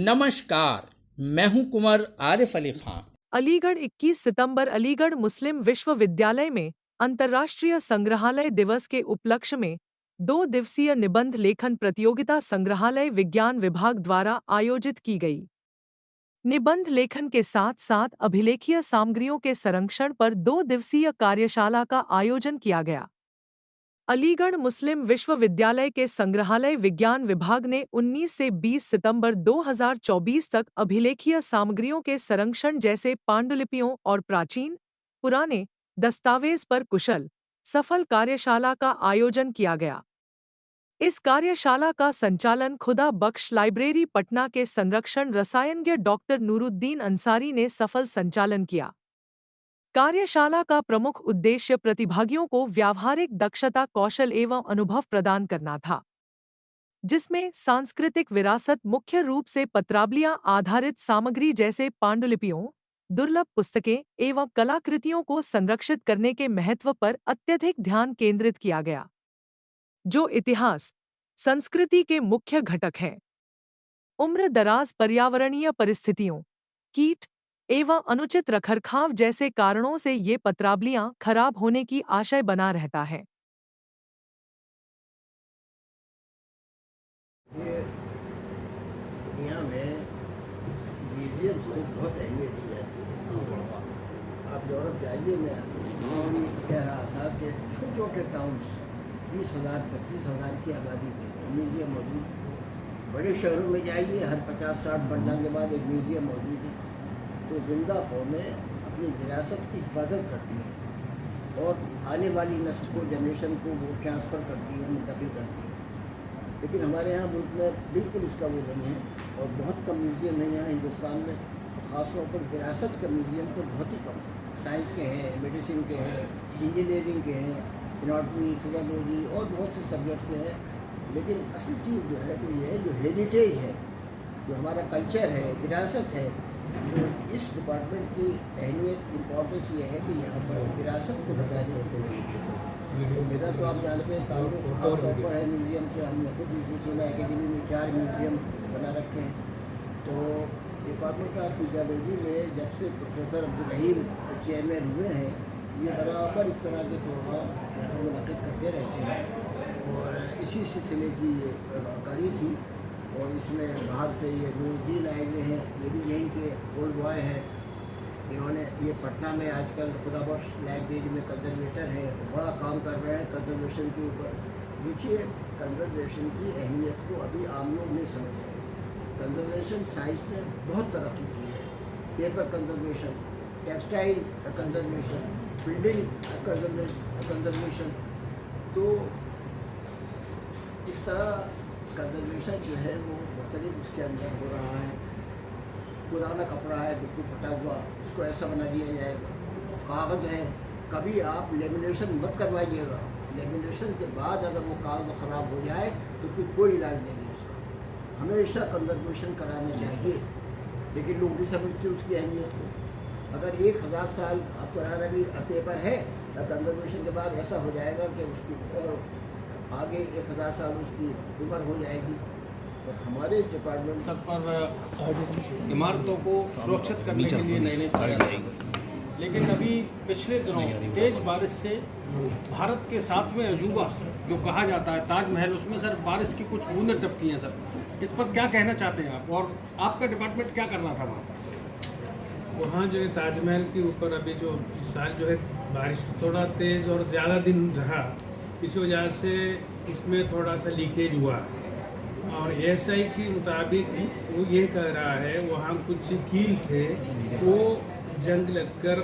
नमस्कार, मैं हूं कुंवर आरिफ अली खान। अलीगढ़ 21 सितंबर अलीगढ़ मुस्लिम विश्वविद्यालय में अंतर्राष्ट्रीय संग्रहालय दिवस के उपलक्ष्य में 2 दिवसीय निबंध लेखन प्रतियोगिता संग्रहालय विज्ञान विभाग द्वारा आयोजित की गई। निबंध लेखन के साथ साथ अभिलेखीय सामग्रियों के संरक्षण पर 2 दिवसीय कार्यशाला का आयोजन किया गया। अलीगढ़ मुस्लिम विश्वविद्यालय के संग्रहालय विज्ञान विभाग ने 19 से 20 सितंबर 2024 तक अभिलेखीय सामग्रियों के संरक्षण जैसे पांडुलिपियों और प्राचीन, पुराने दस्तावेज पर कुशल, सफल कार्यशाला का आयोजन किया गया। इस कार्यशाला का संचालन खुदा बख्श लाइब्रेरी पटना के संरक्षण रसायनज्ञ डॉक्टर नूरुद्दीन अंसारी ने सफल संचालन किया। कार्यशाला का प्रमुख उद्देश्य प्रतिभागियों को व्यावहारिक दक्षता, कौशल एवं अनुभव प्रदान करना था, जिसमें सांस्कृतिक विरासत मुख्य रूप से पत्रावलियां आधारित सामग्री जैसे पांडुलिपियों, दुर्लभ पुस्तकें एवं कलाकृतियों को संरक्षित करने के महत्व पर अत्यधिक ध्यान केंद्रित किया गया, जो इतिहास, संस्कृति के मुख्य घटक हैं। उम्र दराज, पर्यावरणीय परिस्थितियों, कीट एवं अनुचित रखरखाव जैसे कारणों से ये पत्रावलियां खराब होने की आशय बना रहता है। ये दुनिया में म्यूजियम्स को बहुत अहमियत दी जाती है। आप यूरोप जाइए, मैं कह रहा था कि छोटे छोटे टाउन्स 20,000 25,000 की आबादी के म्यूजियम मौजूद। बड़े शहरों में जाइए, हर 50-60 पन्ना के बाद एक म्यूजियम मौजूद है। तो जिंदा कौमें अपनी विरासत की हिफाजत करती हैं और आने वाली नस्ल को, जनरेशन को वो ट्रांसफ़र करती है, मुंतकिल करती है। लेकिन हमारे यहाँ मुल्क में बिल्कुल इसका वो नहीं है और बहुत कम म्यूज़ियम है यहाँ हिंदुस्तान में। ख़ासतौर पर विरासत के म्यूज़ियम तो बहुत ही कम है। साइंस के हैं, मेडिसिन के हैं, इंजीनियरिंग के हैं, एनाटॉमी, फिजियोलॉजी और बहुत से सब्जेक्ट्स के हैं। लेकिन असल चीज़ जो है तो ये है, जो हेरिटेज है, जो हमारा कल्चर है, विरासत है, तो इस डिपार्टमेंट की अहमियत, इम्पोर्टेंस ये है कि यहाँ पर विरासत को बचाने होते हैं। तो मेरा तो आप जानते हैं ताल्लुक खासतौर पर है म्यूज़ियम से। हमने खुद सोना एकेडमी में 4 म्यूज़ियम बना रखे हैं। तो डिपार्टमेंट ऑफ फिजियोलॉजी में जब से प्रोफेसर अब्दुल रहीम चेयरमैन हुए हैं, ये बराबर इस तरह के प्रोग्राम यहाँ मुनक़िद करते रहते हैं और इसी सिलसिले की ये कड़ी थी। और इसमें बाहर से ये नूरुद्दीन आए हुए हैं, ये भी यहीं के ओल्ड बॉय हैं। इन्होंने ये पटना में आजकल खुदा बख्श लाइब्रेरी में कंजर्वेटर है, बड़ा काम कर रहे हैं कंजर्वेशन के ऊपर। देखिए, कंजर्वेशन की अहमियत को अभी आम लोग नहीं समझ रहे। कंजर्वेशन साइंस ने बहुत तरक्की की है। Paper conservation, textile conservation, building conservation. तो इस तरह कंजर्वेशन जो है वो मुख्तलिफ उसके अंदर हो रहा है। पुराना कपड़ा है बिल्कुल फटा हुआ, उसको ऐसा बना दिया जाएगा। कागज़ है, कभी आप लेमिनेशन मत करवाइएगा। लेमिनेशन के बाद अगर वो कागज़ ख़राब हो जाए तो फिर कोई इलाज नहीं है उसका। हमेशा कंजर्वेशन कराना चाहिए, लेकिन लोग भी समझते उसकी अहमियत को। अगर 1000 साल पुराना भी पेपर है तो कंजर्वेशन के बाद ऐसा हो जाएगा कि उसकी और आगे 1000 साल उसकी उम्र हो जाएगी। तो हमारे इस डिपार्टमेंट पर इमारतों को सुरक्षित करने के लिए नए प्रयास जाएंगे। लेकिन अभी पिछले दिनों तेज बारिश से भारत के 7वें अजूबा जो कहा जाता है ताजमहल, उसमें सर बारिश की कुछ बूंदें टपकी हैं। सर, इस पर क्या कहना चाहते हैं आप और आपका डिपार्टमेंट क्या करना था वहाँ पर? वहाँ जो है ताजमहल के ऊपर अभी जो इस साल जो है बारिश थोड़ा तेज़ और ज़्यादा दिन रहा, इसी वजह से उसमें थोड़ा सा लीकेज हुआ और एएसआई के मुताबिक वो ये कह रहा है वहाँ कुछ कील थे वो जंग लगकर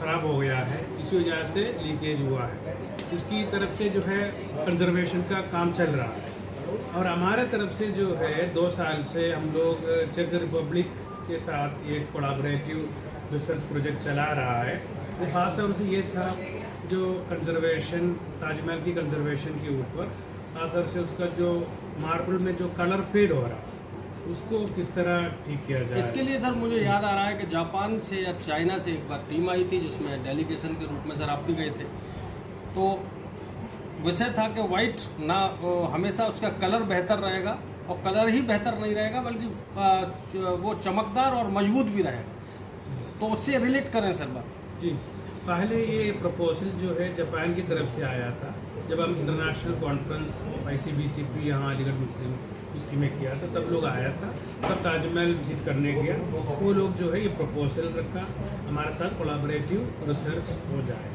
ख़राब हो गया है, इसी वजह से लीकेज हुआ है। उसकी तरफ से जो है कंजर्वेशन का काम चल रहा है और हमारे तरफ से जो है 2 साल से हम लोग चेक रिपब्लिक के साथ एक कोलैबोरेटिव रिसर्च प्रोजेक्ट चला रहा है। वो खास तौर से ये था जो कंजर्वेशन, ताजमहल की कंजर्वेशन के ऊपर, खासतौर से उसका जो मार्बल में जो कलर फेड हो रहा उसको किस तरह ठीक किया जाए। इसके लिए सर मुझे याद आ रहा है कि जापान से या चाइना से एक बार टीम आई थी जिसमें डेलीगेशन के रूप में सर आप भी गए थे। तो विषय था कि वाइट ना हमेशा उसका कलर बेहतर रहेगा और कलर ही बेहतर नहीं रहेगा बल्कि वो चमकदार और मजबूत भी रहेगा। तो उससे रिलेट करें सर बात। जी, पहले ये प्रपोजल जो है जापान की तरफ से आया था। जब हम इंटरनेशनल कॉन्फ्रेंस ICBCP यहाँ अलीगढ़ मुस्लिम यूनिवर्सिटी में किया था, तब लोग आया था, तब ताजमहल विजिट करने गया। वो लोग जो है ये प्रपोजल रखा हमारे साथ कोलैबोरेटिव रिसर्च हो जाए,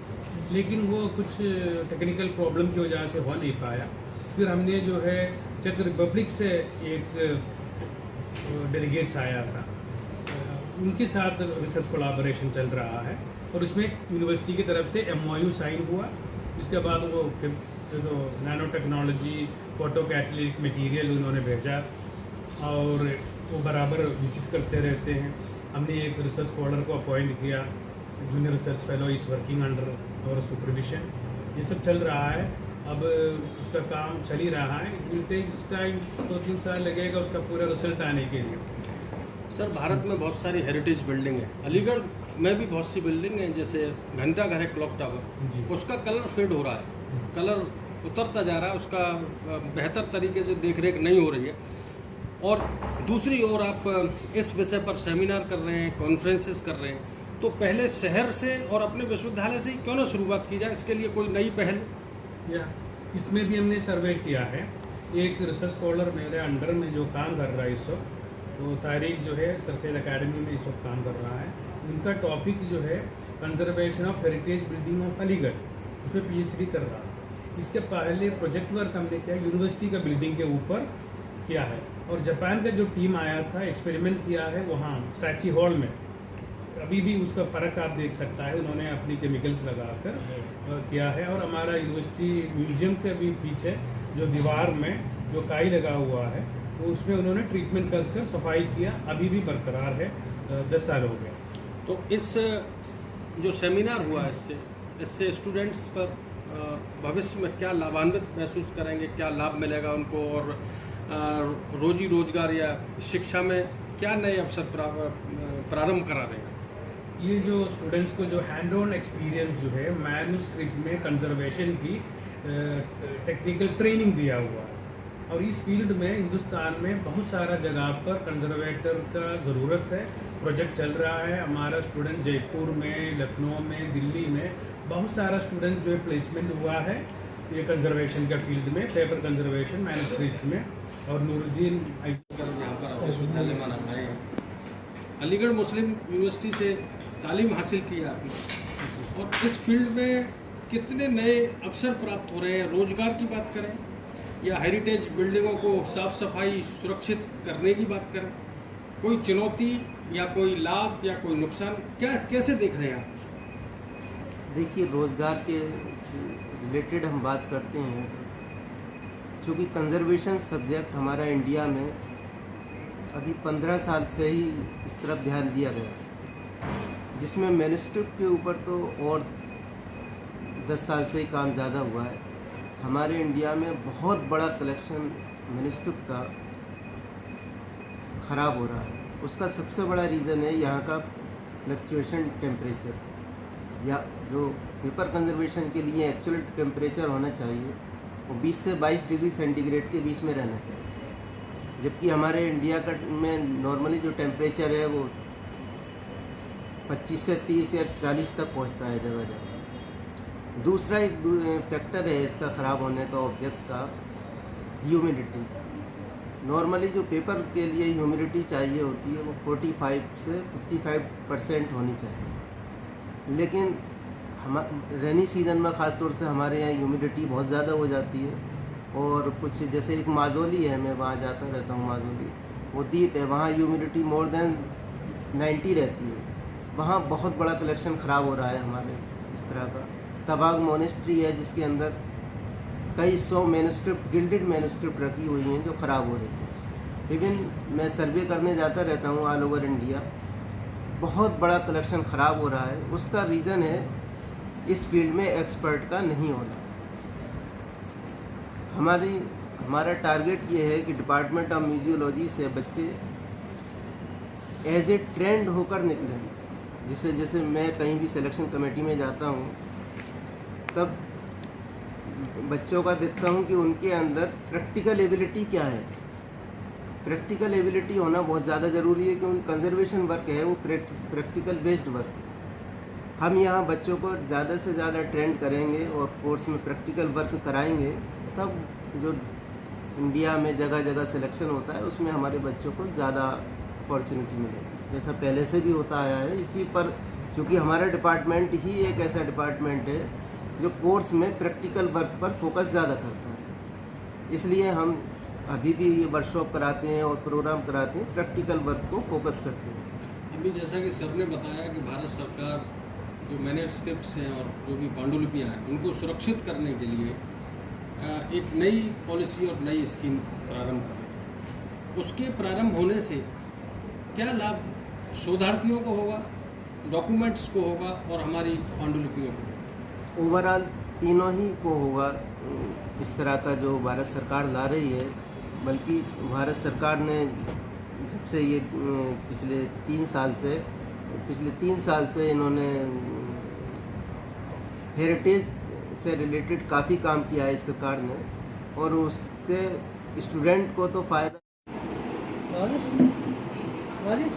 लेकिन वो कुछ टेक्निकल प्रॉब्लम की वजह से हो नहीं पाया। फिर हमने जो है चेक रिपब्लिक से एक डेलीगेट्स आया था, उनके साथ रिसर्च कोलैबोरेशन चल रहा है और उसमें यूनिवर्सिटी की तरफ से MOU साइन हुआ। इसके बाद वो तो nano technology photo catalytic material उन्होंने भेजा और वो बराबर विजिट करते रहते हैं। हमने एक रिसर्च स्कॉलर को अपॉइंट किया, junior research fellow is working under और सुपरविजन। ये सब चल रहा है, अब उसका काम चल ही रहा है। इट विल टेक टाइम, 2-3 साल लगेगा उसका पूरा रिजल्ट आने के लिए। सर भारत में बहुत सारी हेरिटेज बिल्डिंग है, अलीगढ़ में भी बहुत सी बिल्डिंग है, जैसे घंटा घर है क्लॉक टावर, उसका कलर फेड हो रहा है, कलर उतरता जा रहा है, उसका बेहतर तरीके से देखरेख नहीं हो रही है। और दूसरी ओर आप इस विषय पर सेमिनार कर रहे हैं, कॉन्फ्रेंसेस कर रहे हैं, तो पहले शहर से और अपने विश्वविद्यालय से ही क्यों ना शुरुआत की जाए? इसके लिए कोई नई पहल? या इसमें भी हमने सर्वे किया है। एक रिसर्च स्कॉलर मेरे अंडर में जो काम कर रहा है इस वक्त, तो तारीख जो है सर सैयद अकेडमी में इस वक्त काम कर रहा है। उनका टॉपिक जो है conservation of heritage building of Aligarh, उसमें PhD कर रहा है। इसके पहले प्रोजेक्ट वर्क हमने किया यूनिवर्सिटी का बिल्डिंग के ऊपर किया है, और जापान का जो टीम आया था एक्सपेरिमेंट किया है वहाँ स्ट्रैची हॉल में। अभी भी उसका फ़र्क आप देख सकता है, उन्होंने अपनी केमिकल्स लगाकर किया है। और हमारा यूनिवर्सिटी म्यूजियम के भी पीछे जो दीवार में जो काई लगा हुआ है, तो उसमें उन्होंने ट्रीटमेंट कर सफाई किया, अभी भी बरकरार है, 10 साल हो गए। तो इस जो सेमिनार हुआ इससे स्टूडेंट्स पर भविष्य में क्या लाभान्वित महसूस करेंगे, क्या लाभ मिलेगा उनको, और रोजी रोजगार या शिक्षा में क्या नए अवसर प्रारंभ करा देगा? ये जो स्टूडेंट्स को जो हैंड ऑन एक्सपीरियंस जो है मैन्युस्क्रिप्ट में कंजर्वेशन की टेक्निकल ट्रेनिंग दिया हुआ है। और इस फील्ड में हिंदुस्तान में बहुत सारा जगह पर कंजर्वेटर का ज़रूरत है। प्रोजेक्ट चल रहा है हमारा, स्टूडेंट जयपुर में, लखनऊ में, दिल्ली में बहुत सारा स्टूडेंट जो है प्लेसमेंट हुआ है ये कंजर्वेशन का फील्ड में, पेपर कंजर्वेशन मैन्युस्क्रिप्ट में। और नूरुद्दीन यहाँ पर विश्वविद्यालय में आए, अलीगढ़ मुस्लिम यूनिवर्सिटी से तालीम हासिल की आपने, और इस फील्ड में कितने नए अवसर प्राप्त हो रहे हैं? रोजगार की बात करें या हेरिटेज बिल्डिंगों को साफ सफाई सुरक्षित करने की बात करें, कोई चुनौती या कोई लाभ या कोई नुकसान, क्या कैसे देख रहे हैं आप उसको? देखिए, रोज़गार के रिलेटेड हम बात करते हैं, चूँकि कंजर्वेशन सब्जेक्ट हमारा इंडिया में अभी 15 साल से ही इस तरफ ध्यान दिया गया, जिसमें मैन्युस्क्रिप्ट के ऊपर तो और 10 साल से ही काम ज़्यादा हुआ है। हमारे इंडिया में बहुत बड़ा कलेक्शन मैन्युस्क्रिप्ट का ख़राब हो रहा है। उसका सबसे बड़ा रीज़न है यहाँ का फ्लक्चुएशन टेम्परेचर, या जो पेपर कंजर्वेशन के लिए एक्चुअल टेम्परेचर होना चाहिए वो 20 से 22 डिग्री सेंटीग्रेड के बीच में रहना चाहिए, जबकि हमारे इंडिया का में नॉर्मली जो टेम्परेचर है वो 25 से 30 या 40 तक पहुँचता है जगह जगह। दूसरा एक फैक्टर है इसका ख़राब होने का ऑब्जेक्ट का, ह्यूमिडिटी। नॉर्मली जो पेपर के लिए ह्यूमिडिटी चाहिए होती है वो 45 से 55% होनी चाहिए, लेकिन हम रेनी सीज़न में ख़ास तौर से हमारे यहाँ ह्यूमिडिटी बहुत ज़्यादा हो जाती है। और कुछ जैसे एक माजोली है, मैं वहाँ जाता रहता हूँ, माजोली वो द्वीप है, वहाँ ह्यूमिडिटी मोर देन 90 रहती है। वहाँ बहुत बड़ा कलेक्शन ख़राब हो रहा है हमारे इस तरह का। तबाग मोनेस्ट्री है जिसके अंदर कई 100 मैन्युस्क्रिप्ट, गिल्डेड मैन्युस्क्रिप्ट रखी हुई हैं जो ख़राब हो रही हैं। इवन मैं सर्वे करने जाता रहता हूँ ऑल ओवर इंडिया, बहुत बड़ा कलेक्शन ख़राब हो रहा है। उसका रीज़न है इस फील्ड में एक्सपर्ट का नहीं होना। हमारा टारगेट ये है कि डिपार्टमेंट ऑफ म्यूजियोलॉजी से बच्चे एज ए ट्रेंड होकर निकलें। जिससे जैसे मैं कहीं भी सिलेक्शन कमेटी में जाता हूँ तब बच्चों का देखता हूँ कि उनके अंदर प्रैक्टिकल एबिलिटी क्या है, प्रैक्टिकल एबिलिटी होना बहुत ज़्यादा ज़रूरी है, क्योंकि कंजर्वेशन वर्क है वो प्रैक्टिकल बेस्ड वर्क। हम यहाँ बच्चों को ज़्यादा से ज़्यादा ट्रेंड करेंगे और कोर्स में प्रैक्टिकल वर्क कराएंगे, तब जो इंडिया में जगह जगह सिलेक्शन होता है उसमें हमारे बच्चों को ज़्यादा अपॉर्चुनिटी मिलेगी, जैसा पहले से भी होता आया है। इसी पर चूँकि हमारा डिपार्टमेंट ही एक ऐसा डिपार्टमेंट है जो कोर्स में प्रैक्टिकल वर्क पर फोकस ज़्यादा करता है, इसलिए हम अभी भी ये वर्कशॉप कराते हैं और प्रोग्राम कराते हैं, प्रैक्टिकल वर्क को फोकस करते हैं। अभी जैसा कि सर ने बताया कि भारत सरकार जो मैन्युस्क्रिप्ट्स हैं और जो भी पांडुलिपियाँ हैं उनको सुरक्षित करने के लिए एक नई पॉलिसी और नई स्कीम प्रारंभ कर रही है। उसके प्रारंभ होने से क्या लाभ शोधार्थियों को होगा, डॉक्यूमेंट्स को होगा और हमारी पांडुलिपियों को? ओवरऑल तीनों ही को होगा। इस तरह का जो भारत सरकार ला रही है, बल्कि भारत सरकार ने जब से ये पिछले 3 साल से इन्होंने हेरिटेज से रिलेटेड काफ़ी काम किया है इस सरकार ने, और उसके स्टूडेंट को तो फ़ायदा। राजेश